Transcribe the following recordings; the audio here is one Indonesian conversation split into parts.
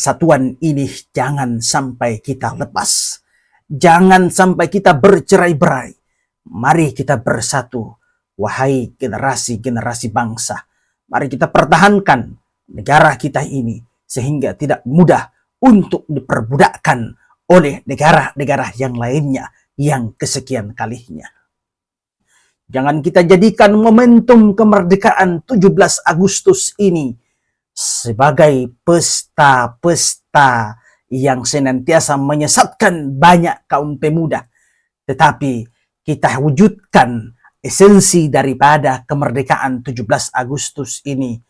persatuan ini jangan sampai kita lepas. Jangan sampai kita bercerai-berai. Mari kita bersatu. Wahai generasi-generasi bangsa. Mari kita pertahankan negara kita ini sehingga tidak mudah untuk diperbudakkan oleh negara-negara yang lainnya yang kesekian kalinya. Jangan kita jadikan momentum kemerdekaan 17 Agustus ini sebagai pesta-pesta yang senantiasa menyesatkan banyak kaum pemuda. Tetapi kita wujudkan esensi daripada kemerdekaan 17 Agustus ini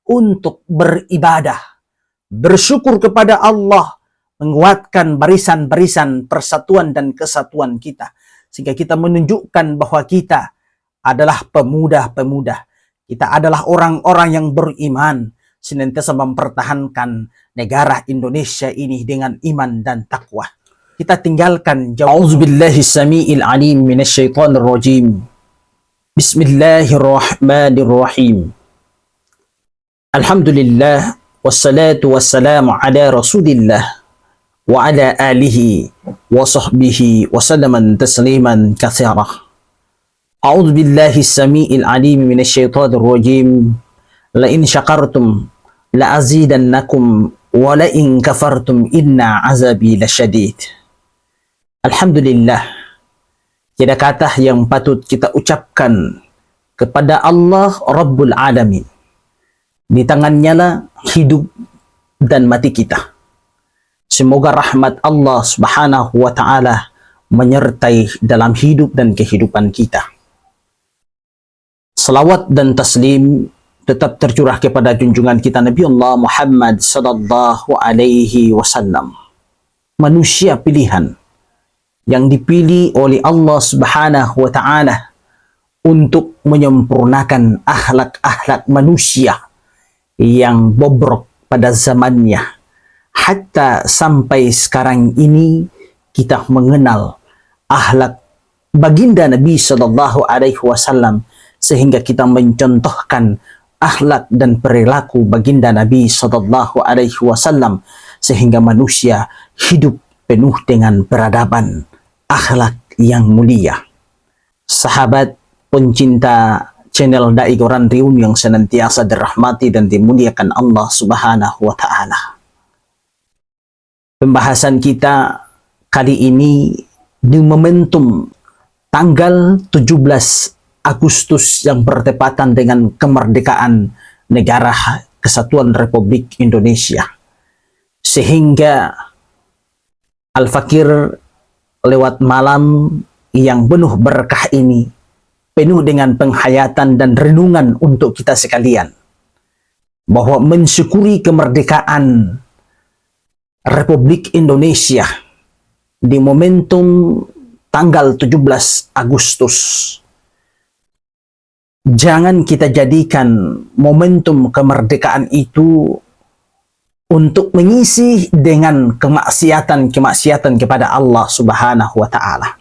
untuk beribadah, bersyukur kepada Allah, menguatkan barisan-barisan persatuan dan kesatuan kita. Sehingga kita menunjukkan bahwa kita adalah pemuda-pemuda. Kita adalah orang-orang yang beriman, senantiasa mempertahankan negara Indonesia ini dengan iman dan takwa. Kita tinggalkan jauh. A'udzubillahi samiil alim minasyaitonir rajim. Bismillahirrahmanirrahim. Alhamdulillah wassalatu wassalamu ala Rasulillah wa ala alihi wa sahbihi wa sallaman tasliman katsira. A'udzu billahi samiil alim minasyaitonir rajim. La in syakartum la azidannakum wa la in kafartum inna azabi lasyadid. Alhamdulillah, tiada kata yang patut kita ucapkan kepada Allah Rabbul Alamin. Di tangannya lah hidup dan mati kita. Semoga rahmat Allah Subhanahu wa ta'ala menyertai dalam hidup dan kehidupan kita. Salawat dan taslim tetap tercurah kepada junjungan kita Nabi Allah Muhammad sallallahu alaihi wasallam. Manusia pilihan yang dipilih oleh Allah Subhanahu wa ta'ala untuk menyempurnakan akhlak-akhlak manusia yang bobrok pada zamannya. Hatta sampai sekarang ini kita mengenal akhlak baginda Nabi sallallahu alaihi wasallam sehingga kita mencontohkan akhlak dan perilaku baginda Nabi sallallahu alaihi wasallam sehingga manusia hidup penuh dengan peradaban, akhlak yang mulia. Sahabat pencinta channel Dai Quran Riun yang senantiasa dirahmati dan dimuliakan Allah Subhanahu wa ta'ala. Pembahasan kita kali ini di momentum tanggal 17 Agustus yang bertepatan dengan kemerdekaan negara Kesatuan Republik Indonesia. Sehingga Al-Fakir lewat malam yang penuh berkah ini penuh dengan penghayatan dan renungan untuk kita sekalian. Bahwa mensyukuri kemerdekaan Republik Indonesia di momentum tanggal 17 Agustus. Jangan kita jadikan momentum kemerdekaan itu untuk mengisi dengan kemaksiatan kepada Allah Subhanahu wa ta'ala.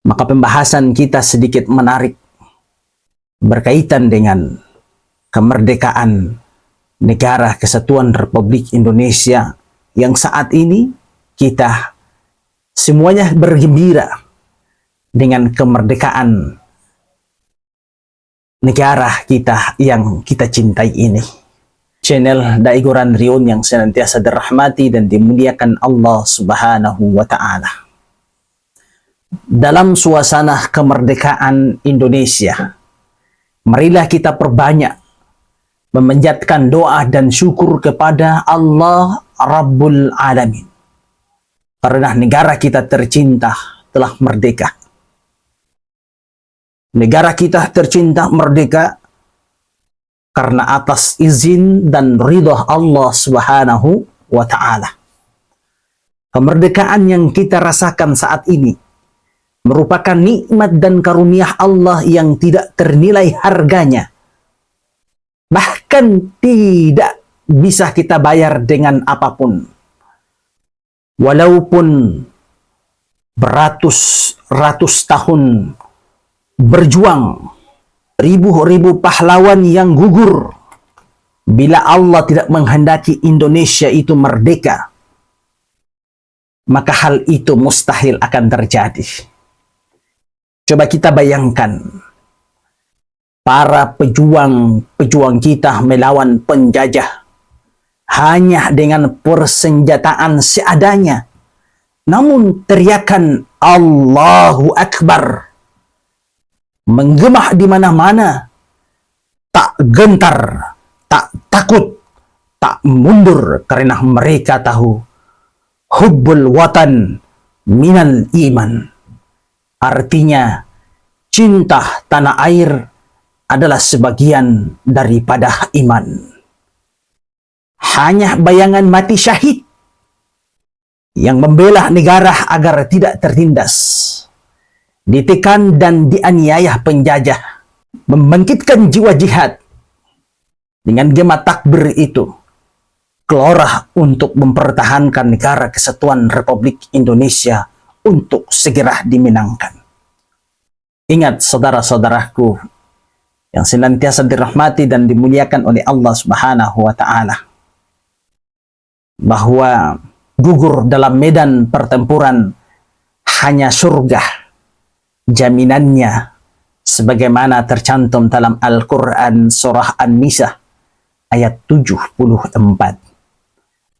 Maka pembahasan kita sedikit menarik berkaitan dengan kemerdekaan negara Kesatuan Republik Indonesia yang saat ini kita semuanya bergembira dengan kemerdekaan negara kita yang kita cintai ini. Channel Dai Quran Riun yang senantiasa dirahmati dan dimuliakan Allah Subhanahu wa ta'ala. Dalam suasana kemerdekaan Indonesia, marilah kita perbanyak memanjatkan doa dan syukur kepada Allah Rabbul Alamin. Karena negara kita tercinta telah merdeka. Negara kita tercinta merdeka karena atas izin dan ridha Allah Subhanahu wa ta'ala. Kemerdekaan yang kita rasakan saat ini merupakan nikmat dan karunia Allah yang tidak ternilai harganya. Bahkan tidak bisa kita bayar dengan apapun. Walaupun beratus-ratus tahun berjuang, ribu-ribu pahlawan yang gugur Bila Allah tidak menghendaki Indonesia itu merdeka, maka hal itu mustahil akan terjadi. Coba kita bayangkan, para pejuang kita melawan penjajah hanya dengan persenjataan seadanya. Namun teriakan Allahu Akbar menggema di mana-mana, tak gentar, tak takut, tak mundur, karena mereka tahu hubbul watan minal iman. Artinya, cinta tanah air adalah sebagian daripada iman. Hanya bayangan mati syahid yang membela negara agar tidak tertindas, ditekan dan dianiaya penjajah, membangkitkan jiwa jihad dengan gema takbir itu, keluar untuk mempertahankan negara kesatuan Republik Indonesia untuk segera dimenangkan. Ingat saudara-saudaraku yang senantiasa dirahmati dan dimuliakan oleh Allah Subhanahu wa Ta'ala, bahwa gugur dalam medan pertempuran hanya surga jaminannya, sebagaimana tercantum dalam Al-Quran surah An-Nisa ayat 74.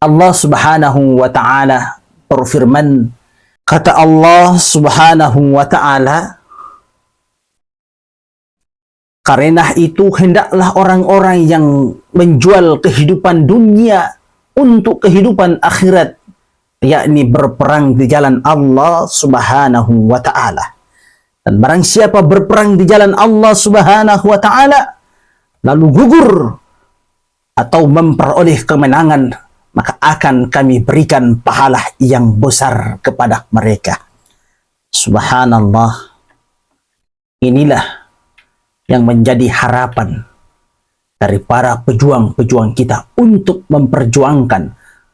Allah Subhanahu wa Ta'ala berfirman, kata Allah Subhanahu wa Ta'ala, karena itu hendaklah orang-orang yang menjual kehidupan dunia untuk kehidupan akhirat, yakni berperang di jalan Allah Subhanahu wa Ta'ala. Dan barang siapa berperang di jalan Allah Subhanahu wa Ta'ala lalu gugur atau memperoleh kemenangan, maka akan kami berikan pahala yang besar kepada mereka. Subhanallah. Inilah yang menjadi harapan dari para pejuang-pejuang kita untuk memperjuangkan,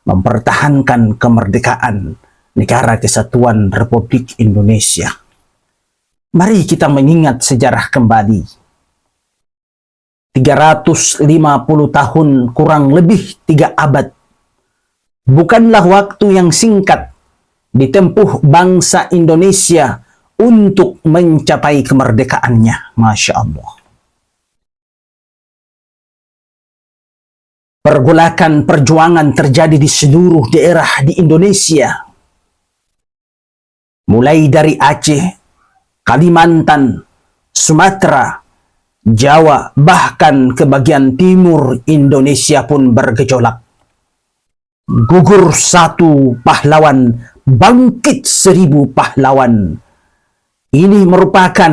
mempertahankan kemerdekaan negara kesatuan Republik Indonesia. Mari kita mengingat sejarah kembali. 350 tahun, kurang lebih 3 abad, bukanlah waktu yang singkat ditempuh bangsa Indonesia untuk mencapai kemerdekaannya. Masya Allah. Pergolakan perjuangan terjadi di seluruh daerah di Indonesia, mulai dari Aceh, Kalimantan, Sumatera, Jawa, bahkan ke bagian timur Indonesia pun bergejolak. Gugur 1 pahlawan, bangkit 1000 pahlawan. Ini merupakan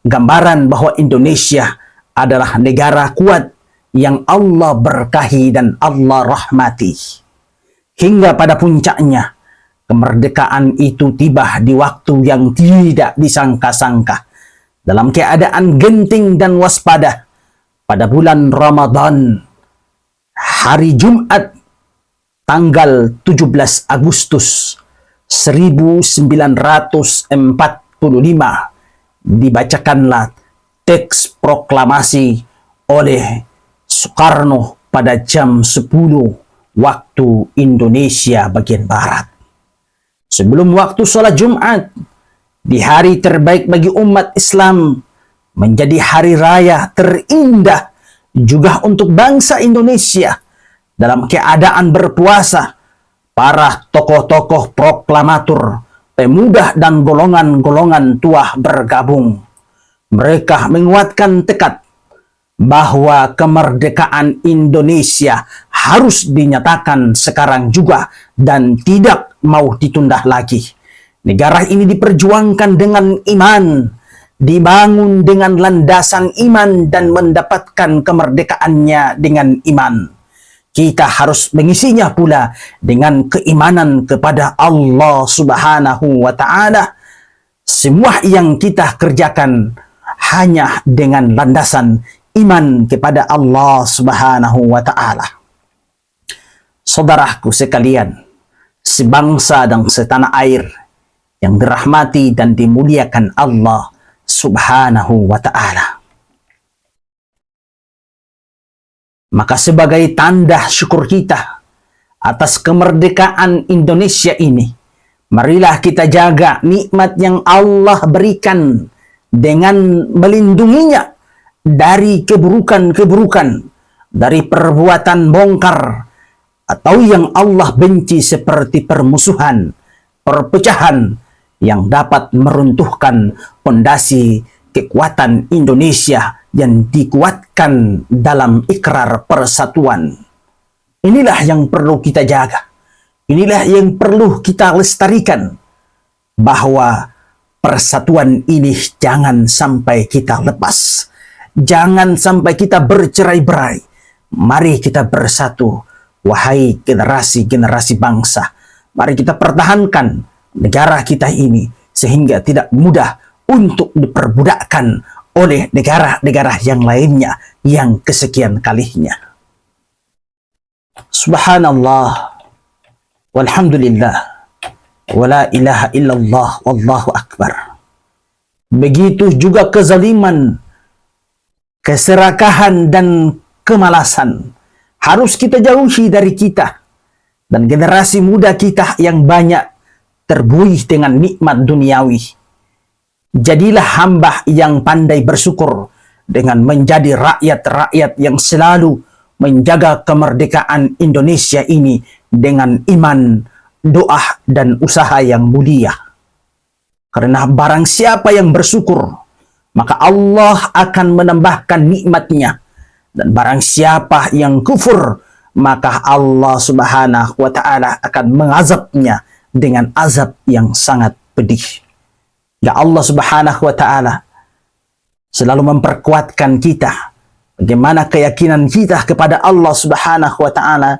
gambaran bahwa Indonesia adalah negara kuat yang Allah berkahi dan Allah rahmati. Hingga pada puncaknya, kemerdekaan itu tiba di waktu yang tidak disangka-sangka. Dalam keadaan genting dan waspada, pada bulan Ramadan, hari Jumat, tanggal 17 Agustus 1945, dibacakanlah teks proklamasi oleh Soekarno pada jam 10 waktu Indonesia bagian Barat. Sebelum waktu sholat Jumat, di hari terbaik bagi umat Islam, menjadi hari raya terindah juga untuk bangsa Indonesia. Dalam keadaan berpuasa, para tokoh-tokoh proklamator, pemuda dan golongan-golongan tua bergabung. Mereka menguatkan tekad bahwa kemerdekaan Indonesia harus dinyatakan sekarang juga dan tidak mau ditunda lagi. Negara ini diperjuangkan dengan iman, dibangun dengan landasan iman dan mendapatkan kemerdekaannya dengan iman. Kita harus mengisinya pula dengan keimanan kepada Allah Subhanahu wa Ta'ala. Semua yang kita kerjakan hanya dengan landasan iman kepada Allah Subhanahu wa Ta'ala. Saudaraku sekalian, sebangsa dan setanah air yang dirahmati dan dimuliakan Allah Subhanahu wa Ta'ala. Maka sebagai tanda syukur kita atas kemerdekaan Indonesia ini, marilah kita jaga nikmat yang Allah berikan dengan melindunginya dari keburukan-keburukan, dari perbuatan bongkar atau yang Allah benci seperti permusuhan, perpecahan yang dapat meruntuhkan fondasi kekuatan Indonesia yang dikuatkan dalam ikrar persatuan. Inilah yang perlu kita jaga. Inilah yang perlu kita lestarikan, bahwa persatuan ini jangan sampai kita lepas. Jangan sampai kita bercerai-berai. Mari kita bersatu, wahai generasi-generasi bangsa. Mari kita pertahankan negara kita ini sehingga tidak mudah untuk diperbudakkan oleh negara-negara yang lainnya yang kesekian kalinya. Subhanallah, walhamdulillah, wala ilaha illallah, wallahu akbar. Begitu juga kezaliman, keserakahan dan kemalasan harus kita jauhi dari kita dan generasi muda kita yang banyak terbuih dengan nikmat duniawi. Jadilah hamba yang pandai bersyukur dengan menjadi rakyat-rakyat yang selalu menjaga kemerdekaan Indonesia ini dengan iman, doa, dan usaha yang mulia. Karena barang siapa yang bersyukur, maka Allah akan menambahkan nikmatnya. Dan barang siapa yang kufur, maka Allah Subhanahu wa ta'ala akan mengazabnya dengan azab yang sangat pedih. Ya, Allah Subhanahu wa ta'ala selalu memperkuatkan kita. Bagaimana keyakinan kita kepada Allah Subhanahu wa ta'ala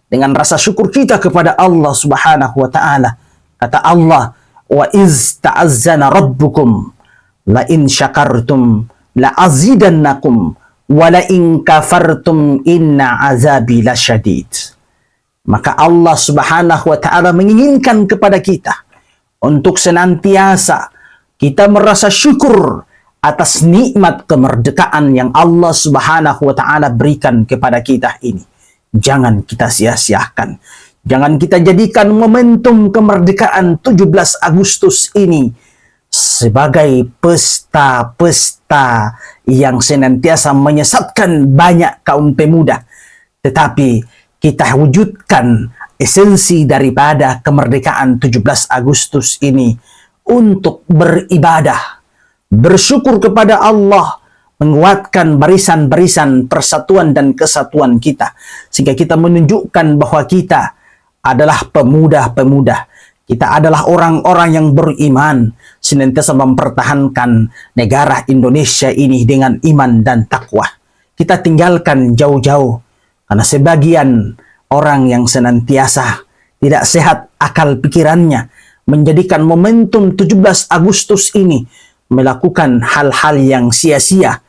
dengan rasa syukur kita kepada Allah Subhanahu wa ta'ala. Kata Allah, wa iz ta'azzana rabbukum la in syakartum la azidannakum wa la in kafartum inna azabi lasyadid. Maka Allah Subhanahu wa ta'ala menginginkan kepada kita untuk senantiasa kita merasa syukur atas nikmat kemerdekaan yang Allah Subhanahu wa ta'ala berikan kepada kita ini. Jangan kita sia-siakan. Jangan kita jadikan momentum kemerdekaan 17 Agustus ini sebagai pesta-pesta yang senantiasa menyesatkan banyak kaum pemuda. Tetapi kita wujudkan esensi daripada kemerdekaan 17 Agustus ini untuk beribadah, bersyukur kepada Allah, menguatkan barisan-barisan persatuan dan kesatuan kita, sehingga kita menunjukkan bahwa kita adalah pemuda-pemuda, kita adalah orang-orang yang beriman, senantiasa mempertahankan negara Indonesia ini dengan iman dan takwa. Kita tinggalkan jauh-jauh, karena sebagian orang yang senantiasa tidak sehat akal pikirannya, menjadikan momentum 17 Agustus ini melakukan hal-hal yang sia-sia,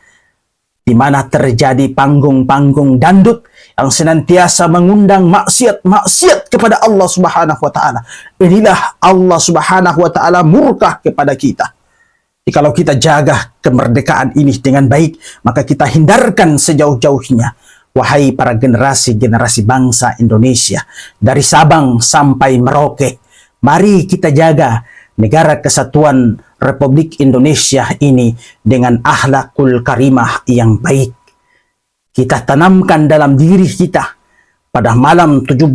di mana terjadi panggung-panggung dandut yang senantiasa mengundang maksiat-maksiat kepada Allah Subhanahu wa ta'ala. Inilah Allah Subhanahu wa ta'ala murka kepada kita. Jikalau kita jaga kemerdekaan ini dengan baik, maka kita hindarkan sejauh-jauhnya. Wahai para generasi-generasi bangsa Indonesia, dari Sabang sampai Merauke, mari kita jaga negara kesatuan Republik Indonesia ini dengan akhlakul karimah yang baik. Kita tanamkan dalam diri kita pada malam 17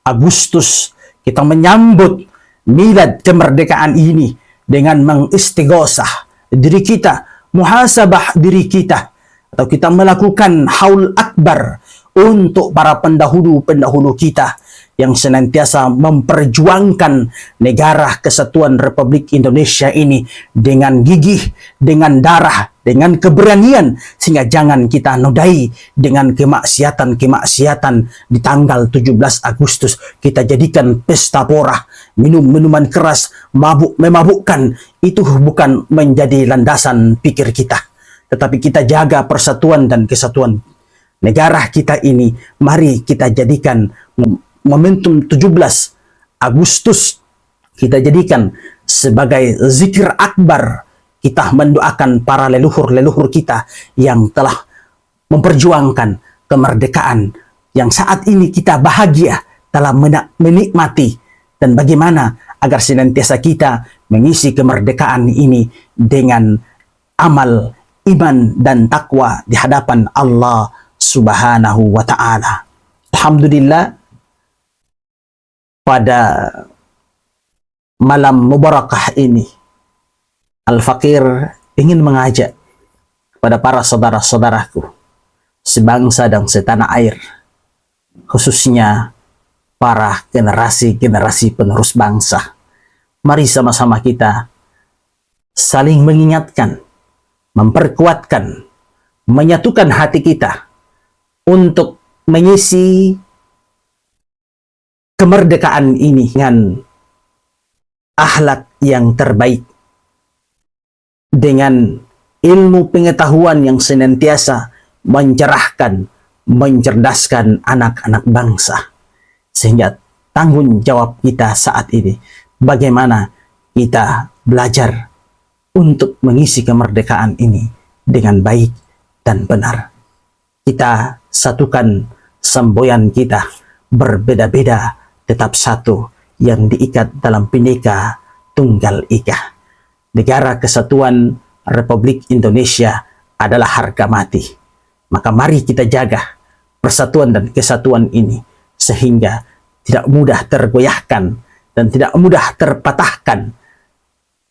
Agustus, kita menyambut milad kemerdekaan ini dengan mengistighosah diri kita, muhasabah diri kita, atau kita melakukan haul akbar untuk para pendahulu-pendahulu kita yang senantiasa memperjuangkan negara kesatuan Republik Indonesia ini dengan gigih, dengan darah, dengan keberanian, sehingga jangan kita nodai dengan kemaksiatan-kemaksiatan di tanggal 17 Agustus. Kita jadikan pesta pora, minum minuman keras, memabukkan. Itu bukan menjadi landasan pikir kita. Tetapi kita jaga persatuan dan kesatuan negara kita ini. Mari kita jadikan momentum 17 Agustus, kita jadikan sebagai zikir akbar. Kita mendoakan para leluhur-leluhur kita yang telah memperjuangkan kemerdekaan yang saat ini kita bahagia dalam menikmati, dan bagaimana agar senantiasa kita mengisi kemerdekaan ini dengan amal, iman, dan takwa di hadapan Allah Subhanahu wa Ta'ala. Alhamdulillah, pada malam mubarakah ini, Al-Fakir ingin mengajak kepada para saudara-saudaraku sebangsa dan setanah air, khususnya para generasi-generasi penerus bangsa. Mari sama-sama kita saling mengingatkan, memperkuatkan, menyatukan hati kita untuk mengisi kemerdekaan ini dengan akhlak yang terbaik, dengan ilmu pengetahuan yang senantiasa mencerahkan, mencerdaskan anak-anak bangsa. Sehingga tanggung jawab kita saat ini, bagaimana kita belajar untuk mengisi kemerdekaan ini dengan baik dan benar. Kita satukan semboyan kita, berbeda-beda tetap satu, yang diikat dalam Bhinneka Tunggal Ika. Negara Kesatuan Republik Indonesia adalah harga mati. Maka mari kita jaga persatuan dan kesatuan ini, sehingga tidak mudah tergoyahkan dan tidak mudah terpatahkan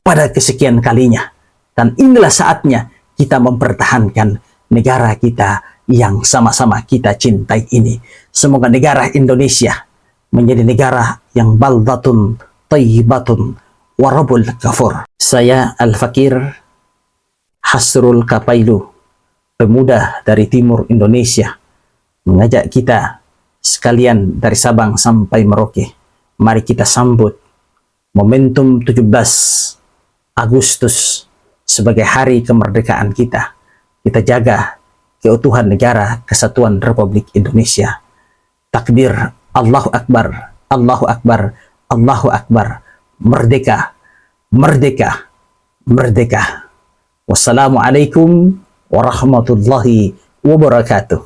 pada kesekian kalinya. Dan inilah saatnya kita mempertahankan negara kita yang sama-sama kita cintai ini. Semoga negara Indonesia menjadi negara yang baldatun thayyibatun warabul ghafur. Saya Al-Fakir Hasrul Kapailu, pemuda dari timur Indonesia, mengajak kita sekalian dari Sabang sampai Merauke. Mari kita sambut momentum 17 Agustus sebagai hari kemerdekaan kita. Kita jaga keutuhan negara Kesatuan Republik Indonesia. Takbir, Allahu Akbar, Allahu Akbar, Allahu Akbar. Merdeka, merdeka, merdeka. Wassalamualaikum warahmatullahi wabarakatuh.